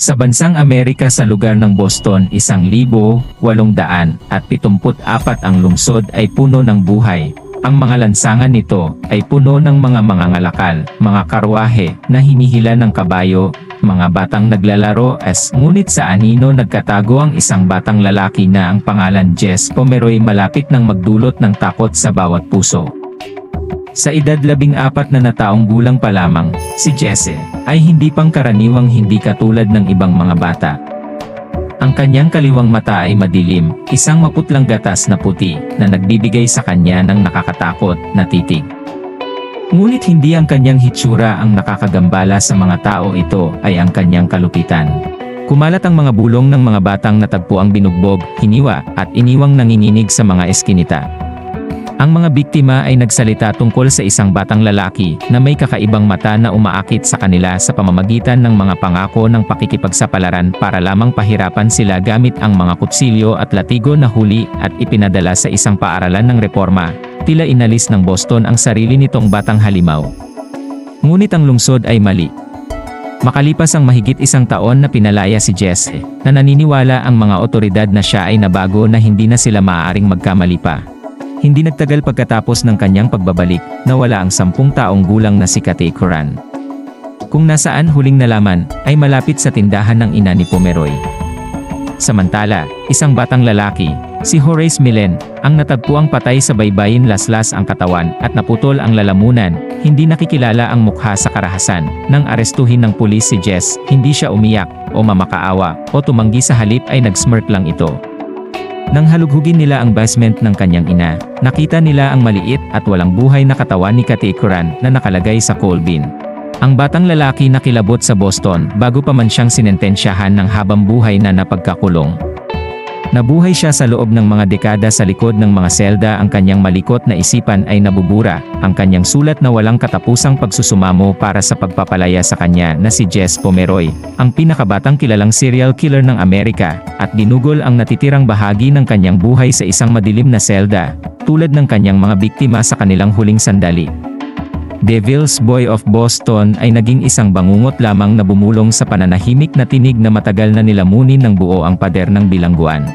Sa bansang Amerika sa lugar ng Boston 1,874 ang lungsod ay puno ng buhay. Ang mga lansangan nito ay puno ng mga mangangalakal, mga karwahe na hinihila ng kabayo, mga batang naglalaro ngunit sa anino nagkatago ang isang batang lalaki na ang pangalan Jess Pomeroy malapit nang magdulot ng takot sa bawat puso. Sa edad 14 na taong gulang pa lamang, si Jesse ay hindi pangkaraniwang hindi katulad ng ibang mga bata. Ang kanyang kaliwang mata ay madilim, isang maputlang gatas na puti na nagbibigay sa kanya ng nakakatakot na titig. Ngunit hindi ang kanyang hitsura ang nakakagambala sa mga tao, ito ay ang kanyang kalupitan. Kumalat ang mga bulong ng mga batang natagpuang binugbog, hiniwa, at iniwang nanginginig sa mga eskinita. Ang mga biktima ay nagsalita tungkol sa isang batang lalaki na may kakaibang mata na umaakit sa kanila sa pamamagitan ng mga pangako ng pakikipagsapalaran para lamang pahirapan sila gamit ang mga kutsilyo at latigo na huli at ipinadala sa isang paaralan ng reforma. Tila inalis ng Boston ang sarili nitong batang halimaw. Ngunit ang lungsod ay mali. Makalipas ang mahigit isang taon na pinalaya si Jesse, na naniniwala ang mga otoridad na siya ay nabago na hindi na sila maaaring magkamali pa. Hindi nagtagal pagkatapos ng kanyang pagbabalik, nawala ang 10 taong gulang na si Kate Curran. Kung nasaan huling nalaman, ay malapit sa tindahan ng ina ni Pomeroy. Samantala, isang batang lalaki, si Horace Millen, ang natagpuang patay sa baybayin, laslas ang katawan at naputol ang lalamunan, hindi nakikilala ang mukha sa karahasan. Nang arestuhin ng pulis si Jess, hindi siya umiyak o mamakaawa o tumanggi, sa halip ay nag-smirk lang ito. Nang halughugin nila ang basement ng kanyang ina, nakita nila ang maliit at walang buhay na katawan ni Kate Curran na nakalagay sa coal bin. Ang batang lalaki nakilabot sa Boston bago pa man siyang sinentensyahan ng habang buhay na napagkakulong. Nabuhay siya sa loob ng mga dekada sa likod ng mga selda. Ang kanyang malikot na isipan ay nabubura. Ang kanyang sulat na walang katapusang pagsusumamo para sa pagpapalaya sa kanya na si Jess Pomeroy, ang pinakabatang kilalang serial killer ng Amerika, at dinugol ang natitirang bahagi ng kanyang buhay sa isang madilim na selda, tulad ng kanyang mga biktima sa kanilang huling sandali. Devil's Boy of Boston ay naging isang bangungot lamang na bumulong sa pananahimik na tinig na matagal na nilamunin ng buo ang pader ng bilangguan.